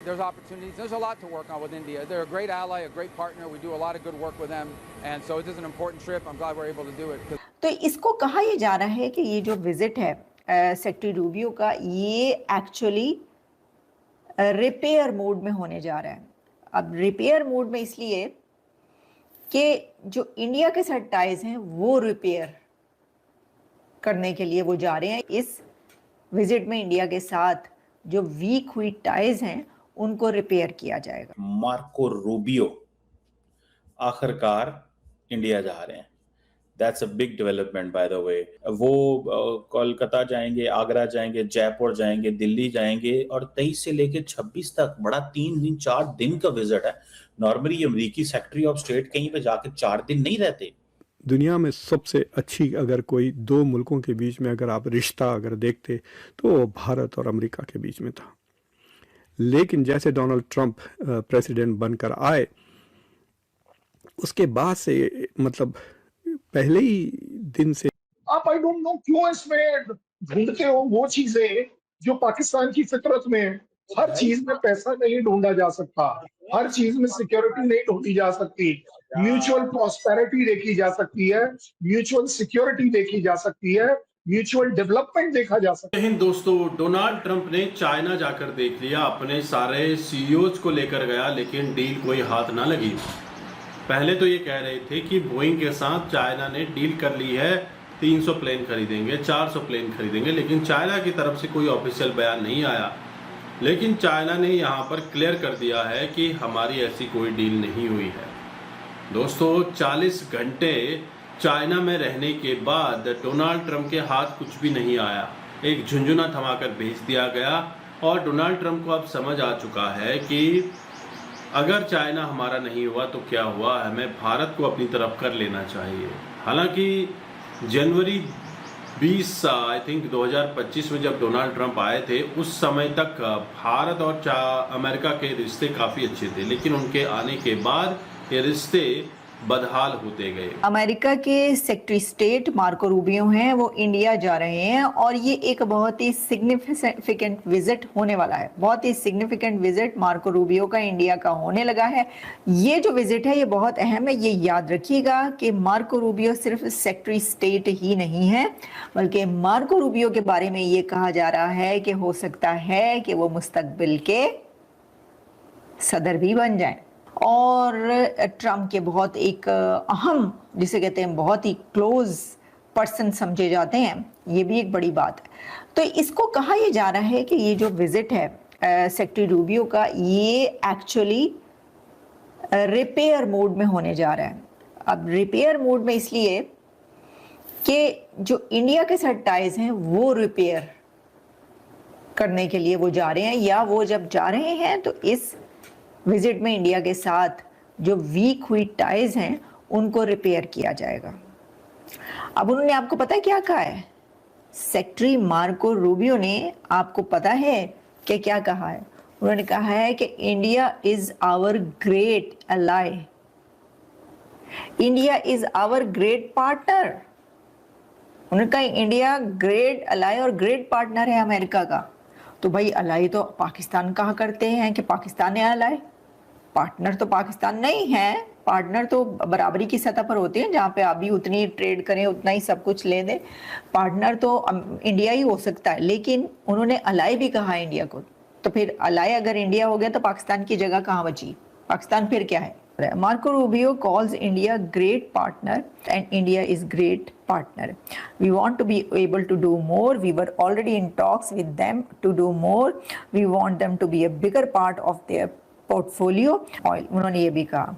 There's opportunities. There's a lot to work on with India. They're a great ally, a great partner. We do a lot of good work with them, and so it is an important trip. I'm glad we're able to do it. तो इसको कहा यह जा रहा है कि ये जो विजिट है सेक्रेटरी रूबियो का, ये एक्चुअली रिपेयर मोड में होने जा रहा है। अब रिपेयर मोड में इसलिए कि जो इंडिया के साथ टाइज हैं वो रिपेयर करने के लिए वो जा रहे हैं। इस विजिट में इंडिया के साथ जो वीक हुई टाइज हैं उनको रिपेयर किया जाएगा। मार्को रूबियो आखिरकार इंडिया जा रहे हैं। That's a big development by the way. वो कोलकाता जाएंगे, आगरा जाएंगे, जयपुर जाएंगे, दिल्ली जाएंगे और 23 से लेकर 26 तक बड़ा 3 दिन 4 दिन का विजिट है। नॉर्मली अमेरिकी सेक्रेटरी ऑफ स्टेट कहीं पे जाके 4 दिन नहीं रहते। दुनिया में सबसे अच्छी अगर कोई दो मुल्कों के बीच में अगर आप रिश्ता अगर देखते तो वो भारत और अमेरिका के बीच में था। लेकिन जैसे डोनाल्ड ट्रंप प्रेसिडेंट बनकर आए उसके बाद से मतलब पहले ही दिन से आप आई डोंट नो क्यों इसमें ढूंढते हो वो चीजें जो पाकिस्तान की फितरत में। हर चीज में पैसा नहीं ढूंढा जा सकता, हर चीज में सिक्योरिटी नहीं ढूंढी जा सकती। म्यूचुअल प्रॉस्पेरिटी देखी जा सकती है, म्यूचुअल सिक्योरिटी देखी जा सकती है, म्यूचुअल डेवलपमेंट देखा जा सकता है। दोस्तों, डोनाल्ड ट्रंप ने चाइना जाकर देख लिया, अपने सारे सीईओज को लेकर गया, लेकिन डील कोई हाथ ना लगी। पहले तो ये कह रहे थे कि बोइंग के साथ चाइना ने डील कर ली है, 300 प्लेन खरीदेंगे, 400 प्लेन खरीदेंगे, लेकिन चाइना की तरफ से कोई ऑफिशियल बयान नहीं आया। लेकिन चाइना ने यहाँ पर क्लियर कर दिया है कि हमारी ऐसी कोई डील नहीं हुई है। दोस्तों, 40 घंटे चाइना में रहने के बाद डोनाल्ड ट्रंप के हाथ कुछ भी नहीं आया, एक झुंझुना थमाकर भेज दिया गया। और डोनाल्ड ट्रंप को अब समझ आ चुका है कि अगर चाइना हमारा नहीं हुआ तो क्या हुआ, हमें भारत को अपनी तरफ कर लेना चाहिए। हालांकि जनवरी 20 आई थिंक 2025 में जब डोनाल्ड ट्रंप आए थे उस समय तक भारत और अमेरिका के रिश्ते काफ़ी अच्छे थे, लेकिन उनके आने के बाद ये रिश्ते बदहाल होते गए। अमेरिका के सेक्रेटरी स्टेट मार्को रूबियो हैं, वो इंडिया जा रहे हैं और ये एक बहुत ही सिग्निफिकेंट विजिट होने वाला है। बहुत ही सिग्निफिकेंट विजिट मार्को रूबियो का इंडिया का होने लगा है। ये जो विजिट है ये बहुत अहम है। ये याद रखिएगा कि मार्को रूबियो सिर्फ सेक्रेटरी स्टेट ही नहीं है, बल्कि मार्को रूबियो के बारे में ये कहा जा रहा है कि हो सकता है कि वो मुस्तकबिल के सदर भी बन जाए और ट्रंप के बहुत एक अहम, जिसे कहते हैं बहुत ही क्लोज पर्सन समझे जाते हैं। ये भी एक बड़ी बात है। तो इसको कहा यह जा रहा है कि ये जो विजिट है सेक्रेटरी रूबियो का, ये एक्चुअली रिपेयर मोड में होने जा रहा है। अब रिपेयर मोड में इसलिए कि जो इंडिया के साथ टाइज हैं वो रिपेयर करने के लिए वो जा रहे हैं, या वो जब जा रहे हैं तो इस विजिट में इंडिया के साथ जो वीक हुई टाइज हैं उनको रिपेयर किया जाएगा। अब उन्होंने आपको पता है क्या कहा है? सेक्रेटरी मार्को रूबियो ने आपको पता है कि क्या कहा है? उन्होंने कहा है कि India is our great ally, India is our great partner. उन्होंने कहा इंडिया ग्रेट अलाई और ग्रेट पार्टनर है अमेरिका का। तो भाई अलाई तो पाकिस्तान कहा करते हैं कि पाकिस्तान है अलाई, पार्टनर तो पाकिस्तान नहीं है। पार्टनर तो बराबरी की सतह पर होते हैं, जहाँ पे आप भी उतनी ट्रेड करें उतना ही सब कुछ ले दें। पार्टनर तो इंडिया ही हो सकता है, लेकिन उन्होंने अलाई भी कहा इंडिया को। तो फिर अलाई अगर इंडिया हो गया तो पाकिस्तान की जगह कहाँ बची? पाकिस्तान फिर क्या है? Marco Rubio calls India great partner and India is great partner. We want to be able to do more. We were already in talks with them to do more. We want them to be a bigger part of their portfolio. और उन्होंने ये भी कहा।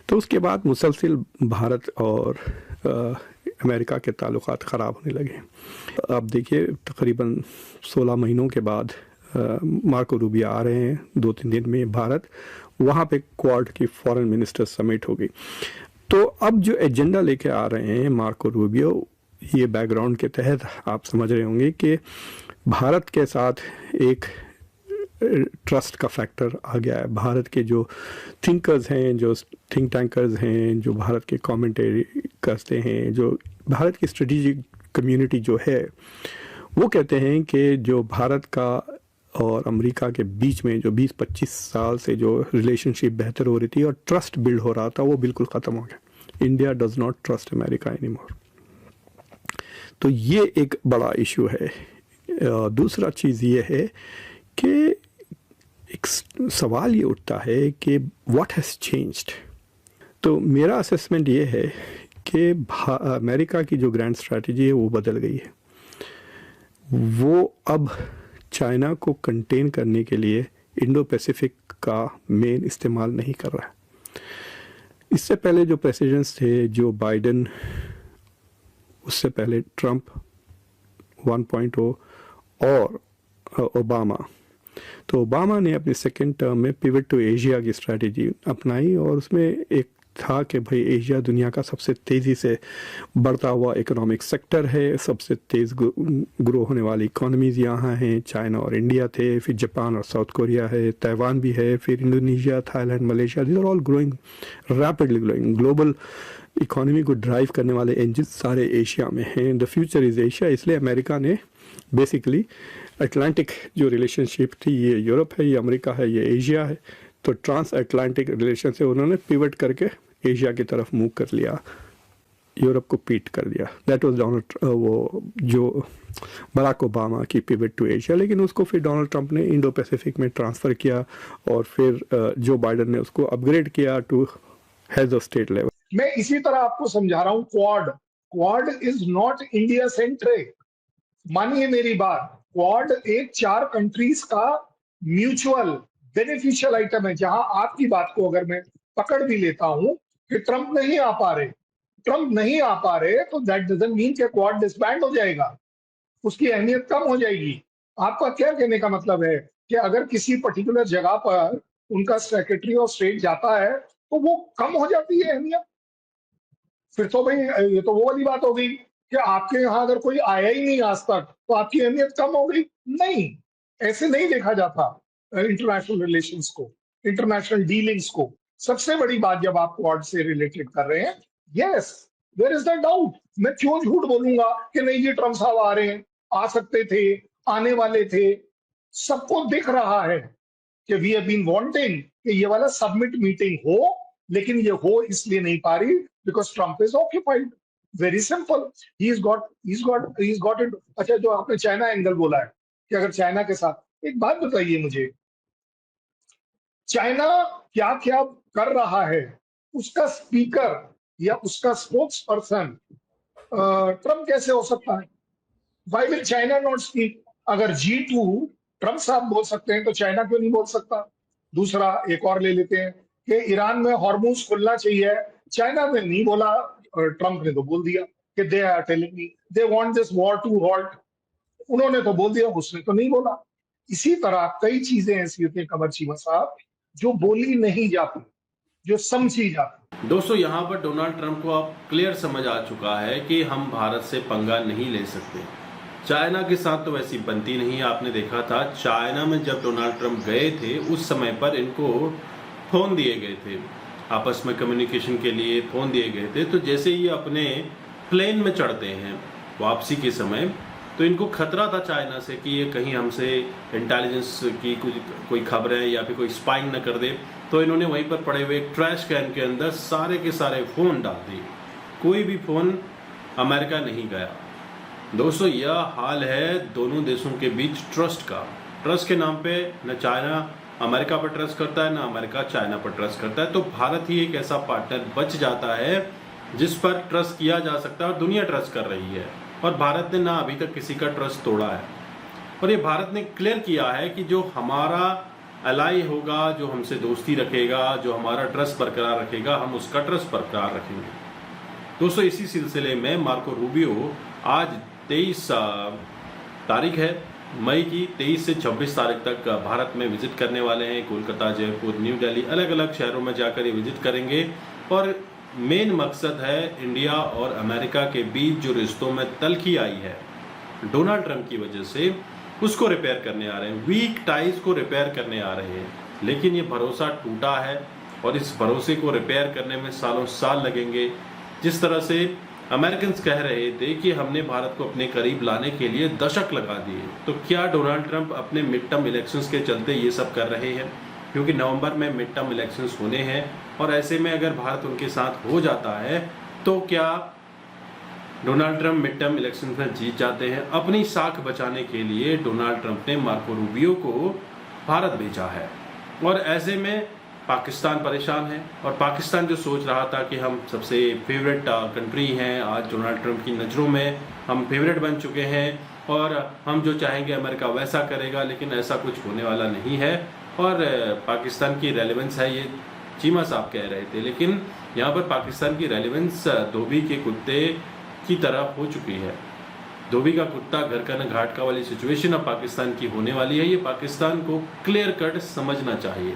तो उसके बाद मुसलसल भारत और अमेरिका के ताल्लुकात ख़राब होने लगे। अब देखिए तकरीबन 16 महीनों के बाद मार्को रूबियो आ रहे हैं 2-3 दिन में भारत। वहाँ पे क्वाड की फॉरेन मिनिस्टर समिट होगी। तो अब जो एजेंडा लेके आ रहे हैं मार्को रूबियो, ये बैकग्राउंड के तहत आप समझ रहे होंगे कि भारत के साथ एक ट्रस्ट का फैक्टर आ गया है। भारत के जो थिंकर्स हैं, जो थिंक टैंकर्स हैं, जो भारत के कमेंटरी करते हैं, जो भारत की स्ट्रेटेजिक कम्युनिटी जो है, वो कहते हैं कि जो भारत का और अमेरिका के बीच में जो 20-25 साल से जो रिलेशनशिप बेहतर हो रही थी और ट्रस्ट बिल्ड हो रहा था, वो बिल्कुल ख़त्म हो गया। India does not trust America anymore. तो ये एक बड़ा इशू है। दूसरा चीज़ ये है कि एक सवाल ये उठता है कि व्हाट हैज़ चेंज्ड। तो मेरा असेसमेंट ये है कि अमेरिका की जो ग्रैंड स्ट्रैटेजी है वो बदल गई है। वो अब चाइना को कंटेन करने के लिए इंडो पैसिफिक का मेन इस्तेमाल नहीं कर रहा है। इससे पहले जो प्रेसिडेंट्स थे, जो बाइडेन, उससे पहले ट्रंप 1.0 और ओबामा, तो ओबामा ने अपने सेकेंड टर्म में पिवट टू एशिया की स्ट्रैटेजी अपनाई और उसमें एक था कि भाई एशिया दुनिया का सबसे तेज़ी से बढ़ता हुआ इकोनॉमिक सेक्टर है, सबसे तेज़ ग्रो होने वाली इकोनॉमीज़ यहाँ हैं। चाइना और इंडिया थे, फिर जापान और साउथ कोरिया है, ताइवान भी है, फिर Indonesia, Thailand, Malaysia, these are all growing, rapidly growing. Global economy को ड्राइव करने वाले इंजन सारे एशिया में हैं। The future is Asia. इसलिए अमेरिका ने बेसिकली अटलांटिक जो रिलेशनशिप थी, ये यूरोप है, ये अमेरिका है, ये एशिया है, तो ट्रांस अटलांटिक रिलेशन से उन्होंने पिवट करके एशिया की तरफ मूव कर लिया, यूरोप को पीट कर दिया। दैट वाज डोनाल्ड, वो जो बराक ओबामा की पिवट टू एशिया। लेकिन उसको फिर डोनाल्ड ट्रंप ने इंडो पैसिफिक में ट्रांसफ़र किया और फिर जो बाइडन ने उसको अपग्रेड किया to head of state level. मैं इसी तरह आपको समझा रहा हूँ, Quad is not India centric. मानिए मेरी बात, क्वाड एक 4 कंट्रीज का म्यूचुअल बेनिफिशियल आइटम है। जहां आपकी बात को अगर मैं पकड़ भी लेता हूं कि ट्रंप नहीं आ पा रहे, तो दैट डजंट मीन कि क्वाड डिसबैंड हो जाएगा, उसकी अहमियत कम हो जाएगी। आपका क्या कहने का मतलब है कि अगर किसी पर्टिकुलर जगह पर उनका सेक्रेटरी ऑफ स्टेट जाता है तो वो कम हो जाती है अहमियत? फिर तो भाई ये तो वो वाली बात हो गई कि आपके यहाँ अगर कोई आया ही नहीं आज तक तो आपकी अहमियत कम हो गई। नहीं, ऐसे नहीं देखा जाता इंटरनेशनल रिलेशंस को, इंटरनेशनल डीलिंग्स को। सबसे बड़ी बात जब आप क्वाड से रिलेटेड कर रहे हैं, yes there is the doubt. मैं क्यों झूठ बोलूंगा कि नहीं जी ट्रंप साहब आ रहे हैं, आ सकते थे, आने वाले थे। सबको दिख रहा है कि वी हैव बीन वांटिंग कि ये वाला सबमिट मीटिंग हो, लेकिन ये हो इसलिए नहीं पा रही because Trump is occupied. Very simple, he's got it। अच्छा, जो आपने चाइना एंगल बोला है कि अगर चाइना के साथ, एक बात बताइए मुझे, चाइना क्या क्या कर रहा है, उसका स्पीकर या उसका स्पोक्स पर्सन ट्रंप कैसे हो सकता है? Why will China not speak? अगर G2 ट्रंप साहब बोल सकते हैं तो चाइना क्यों नहीं बोल सकता? दूसरा एक और ले लेते हैं कि ईरान में हॉर्मुज खुलना चाहिए, चाइना ने नहीं बोला और ट्रंप ने तो बोल दिया कि they are telling me they want this war to halt. उन्होंने तो बोल दिया, उसने तो नहीं बोला। इसी तरह कई चीजें ऐसी होती हैं कमर चीमा साहब जो बोली नहीं जाती, जो समझी जाती। दोस्तों, यहाँ पर डोनाल्ड ट्रंप को अब क्लियर समझ आ चुका है कि हम भारत से पंगा नहीं ले सकते। चाइना के साथ तो वैसी बनती नहीं। आपने देखा था चाइना में जब डोनाल्ड ट्रंप गए थे उस समय पर इनको फोन दिए गए थे, आपस में कम्युनिकेशन के लिए फोन दिए गए थे। तो जैसे ये अपने प्लेन में चढ़ते हैं वापसी के समय, तो इनको खतरा था चाइना से कि ये कहीं हमसे इंटेलिजेंस की कोई खबरें या फिर कोई स्पाइंग न कर दे। तो इन्होंने वहीं पर पड़े हुए एक ट्रैश कैन के अंदर सारे के सारे फ़ोन डाल दिए, कोई भी फ़ोन अमेरिका नहीं गया। दोस्तों, यह हाल है दोनों देशों के बीच ट्रस्ट का। ट्रस्ट के नाम पे न चाइना अमेरिका पर ट्रस्ट करता है, ना अमेरिका चाइना पर ट्रस्ट करता है। तो भारत ही एक ऐसा पार्टनर बच जाता है जिस पर ट्रस्ट किया जा सकता है और दुनिया ट्रस्ट कर रही है। और भारत ने ना अभी तक किसी का ट्रस्ट तोड़ा है। और ये भारत ने क्लियर किया है कि जो हमारा अलाई होगा, जो हमसे दोस्ती रखेगा, जो हमारा ट्रस्ट बरकरार रखेगा, हम उसका ट्रस्ट बरकरार रखेंगे। दोस्तों, इसी सिलसिले में मार्को रूबियो आज 23 तारीख है मई की, 23 से 26 तारीख तक भारत में विजिट करने वाले हैं। कोलकाता, जयपुर, न्यू दिल्ली, अलग अलग शहरों में जाकर ये विजिट करेंगे। और मेन मकसद है इंडिया और अमेरिका के बीच जो रिश्तों में तल्खी आई है डोनाल्ड ट्रंप की वजह से, उसको रिपेयर करने आ रहे हैं, वीक टाइज को रिपेयर करने आ रहे हैं। लेकिन ये भरोसा टूटा है और इस भरोसे को रिपेयर करने में सालों साल लगेंगे। जिस तरह से अमेरिकन कह रहे थे कि हमने भारत को अपने करीब लाने के लिए दशक लगा दिए। तो क्या डोनाल्ड ट्रंप अपने मिड टर्म इलेक्शंस के चलते ये सब कर रहे हैं? क्योंकि नवंबर में मिड टर्म इलेक्शंस होने हैं और ऐसे में अगर भारत उनके साथ हो जाता है तो क्या Donald Trump mid term election में जीत जाते हैं? अपनी साख बचाने के लिए डोनाल्ड ट्रंप ने मार्को रूबियो को भारत भेजा है और ऐसे में पाकिस्तान परेशान है। और पाकिस्तान जो सोच रहा था कि हम सबसे फेवरेट कंट्री हैं, आज डोनाल्ड ट्रंप की नज़रों में हम फेवरेट बन चुके हैं और हम जो चाहेंगे अमेरिका वैसा करेगा, लेकिन ऐसा कुछ होने वाला नहीं है। और पाकिस्तान की रेलेवेंस है, ये चीमा साहब कह रहे थे, लेकिन यहाँ पर पाकिस्तान की रेलेवेंस धोबी के कुत्ते की तरह हो चुकी है। धोबी का कुत्ता घर का न घाट का वाली सिचुएशन अब पाकिस्तान की होने वाली है। ये पाकिस्तान को क्लियर कट समझना चाहिए।